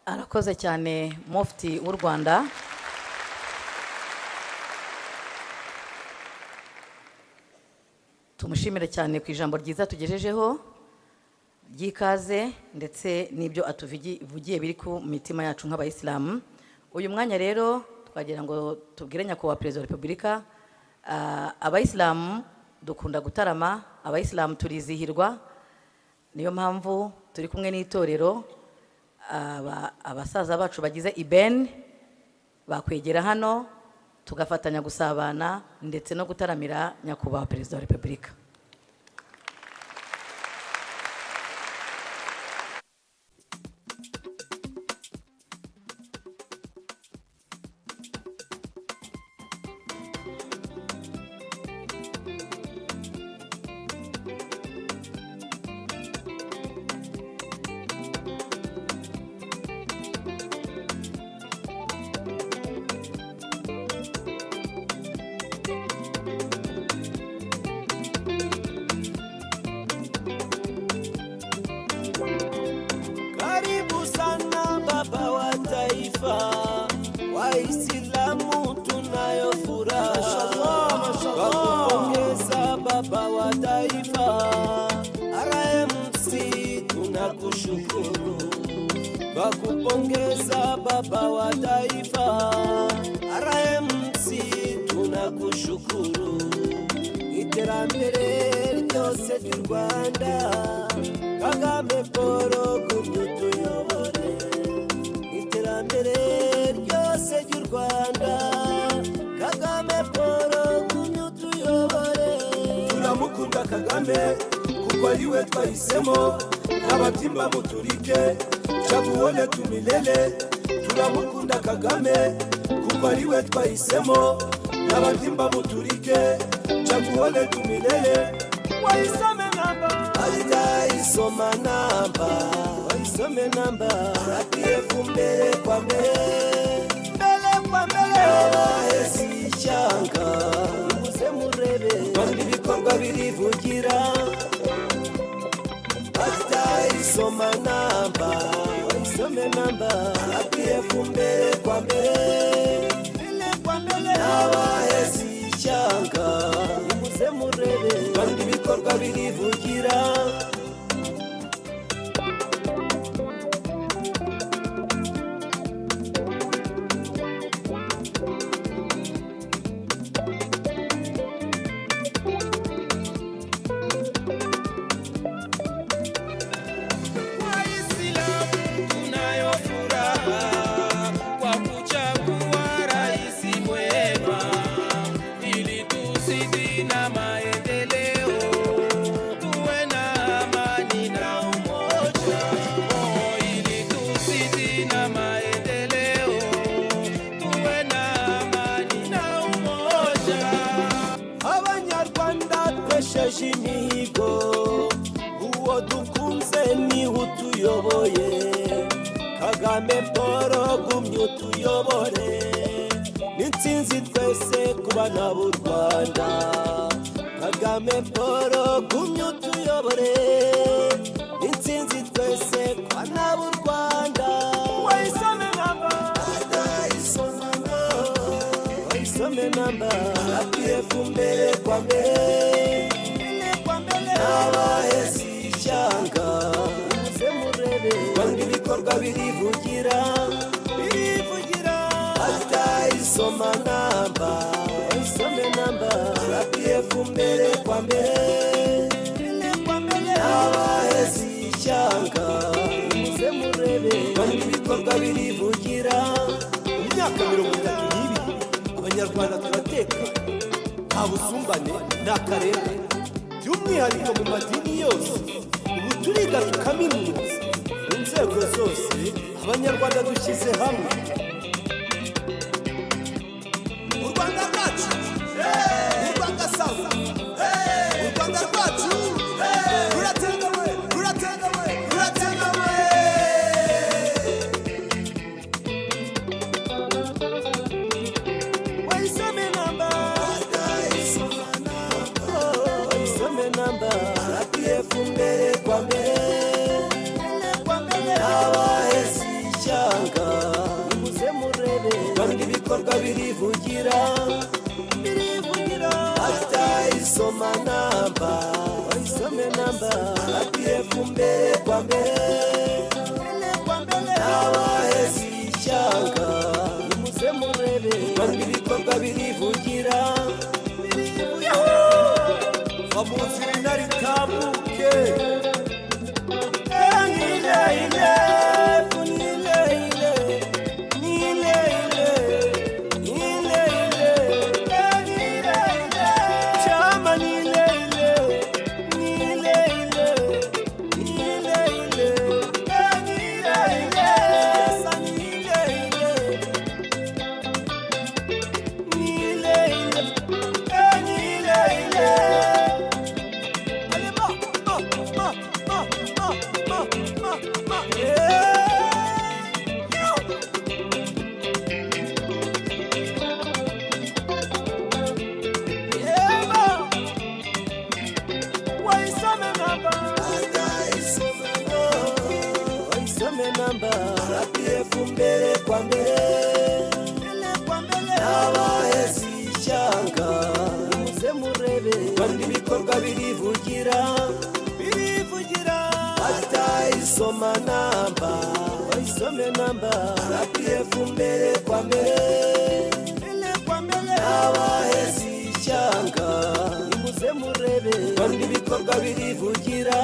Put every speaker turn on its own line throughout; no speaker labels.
arakoze cyane Mufti w'u Rwanda. Tumushimire cyane ku ijambo ryiza tugejejeho ry'ikaze ndetse n'ibyo atuvugiye biri ku mitima yacu nk'abayisilamu. Uyu mwanya rero twagira ngo tubwire nyakubahwa Perezida wa Repubulika, abayisilamu dukunda gutarama, abayisilamu turizihirwa, niyo mpamvu turi kumwe n'itorero, abasaza bacu bagize IBEN bakwegera hano tugafatanya gusabana ndetse no gutaramira nyakubahwa Perezida wa Repubulika.
Waislamu tunayo furaha, wakupongeza baba wa taifa. RMC tunakushukuru, wakupongeza baba wa taifa. RMC tunakushukuru, iterambere ryose ry'u Rwanda Kagame Paul tuyobore, iterambere ryose ry'u Rwanda Kagame Paul tuyobore. Turamukunda Kagame kuko ari we twahisemo, n'abatimba muturike chaguone tumilele. Turamukunda Kagame kuko ari we twahisemo, n'abatimba muturike chaguone tumilele. Waisome namba alidaisoma namba, waisome namba RPF mbele kwa mbele, mbele kwa mbele. Abahesi cyanga muze murebe kandi bikorwa birivugira. Alidaisoma namba, waisome namba RPF mbele kwa mbele, mbele kwa mbele. Abahesi cyanga muze murebe kandi bikorwa birivugira. Imihigo uwo dukunze ni utuyoboye, Kagame Paul gumye utuyobore. N'intsinzi twese ku bana b'u Rwanda, Kagame Paul gumye utuyobore. N'intsinzi twese ku bana b'u Rwanda. Waisome namba waisome namba RPF mbele kwa mbele, abahesi cyanga muze murebe kandi bikorwa birivugira. Alidaisoma namba, waisome namba RPF mbele kwa mbele, abahesi cyanga muze murebe kandi bikorwa birivugira. Imyaka 32 abanyarwanda turateka, nta busumbane n'akarere, by'umwihariko mu madini yose. Ubu turiga tukaminuza mu nzego zose, abanyarwanda dushyize hamwe. U Rwanda rwacu, u Rwanda sawa, u Rwanda rwacu rurategawe, rurategawe, rurategawe. Waisome namba, waisome namba RPF mbele kwa mbele, abahesi cyanga mbele kwa mbele, n'abahezi ishyanga nimuze murebe kandi ibikorwa birivugira va mu nzira intare itambuke. Mbele kwa mbele, n'abahezi ishyanga nimuze murebe kandi ibikorwa birivugira batayisoma namba bayisome namba. RPF mbele kwa mbele, n'abahezi ishyanga nimuze murebe kandi ibikorwa birivugira.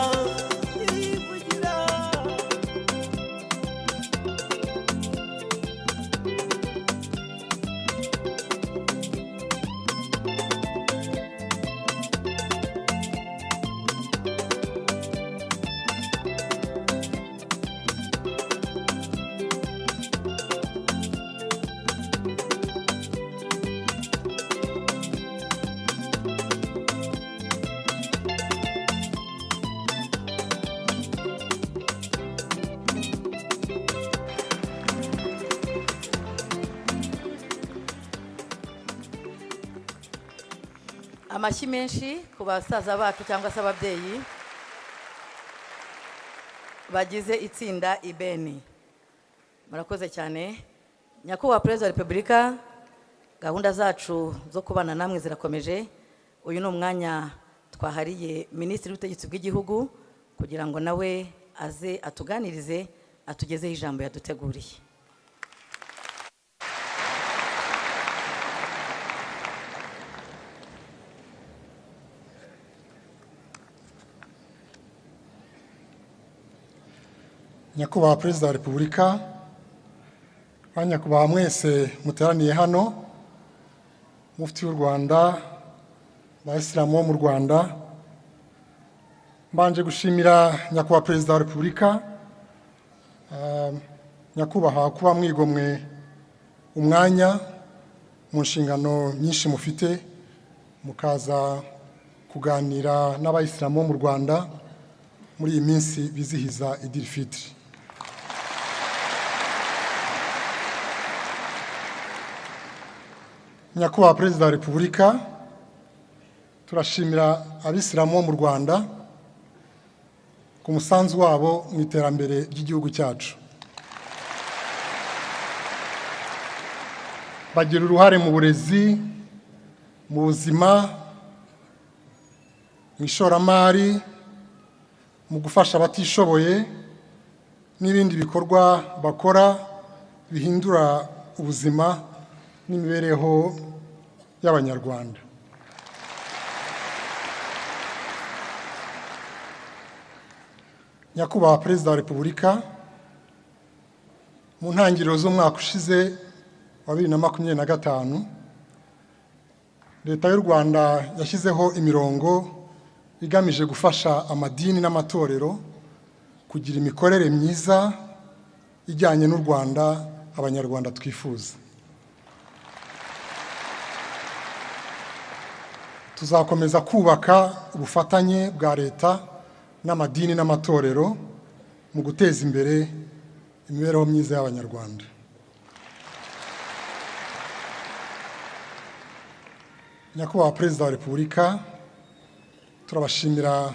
Amashyi menshi ku basaza bacu cyangwa se ababyeyi bagize itsinda ibeni. Murakoze cyane. Nyakubahwa Perezida wa Repubulika, gahunda zacu zo kubana namwe zirakomeje. Uyu ni umwanya twahariye Minisitiri w'Ubutegetsi bw'Igihugu kugira ngo nawe aze atuganirize, atugezeho ijambo yaduteguriye.
Nyakubahwa Perezida wa Repubulika, nyakubahwa mwese muteraniye hano, Mufti w'u Rwanda, Abayisilamu bo mu Rwanda, mbanje gushimira Nyakubahwa Perezida wa Repubulika, nyakubahwa kuba mwigomwe umwanya mu nshingano nyinshi mufite mukaza kuganira n'Abayisilamu bo mu Rwanda muri iyi minsi bizihiza Idil Fitri. Nyakubahwa Perezida wa Repubulika, turashimira Abisilamu bo mu Rwanda ku musanzu wabo mu iterambere ry'igihugu cyacu. Bagira uruhare mu burezi, mu buzima, mu ishoramari, mu gufasha abatishoboye n'ibindi bikorwa bakora bihindura ubuzima n'imibereho y'Abanyarwanda. Nyakubahwa Perezida wa Repubulika, mu ntangiriro z'umwaka ushize wa 2025, Leta y'u Rwanda yashyizeho imirongo igamije gufasha amadini n'amatorero kugira imikorere myiza ijyanye n'u Rwanda Abanyarwanda twifuza. Tuzakomeza kubaka ubufatanye bwa leta n'amadini n'amatorero mu guteza imbere imibereho myiza y'Abanyarwanda. Nyakubahwa Perezida wa Repubulika, turabashimira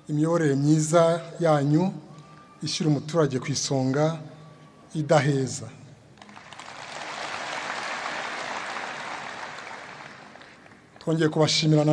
imiyoborere myiza yanyu ishyira umuturage ku isonga idaheza. Twongeye kubashimira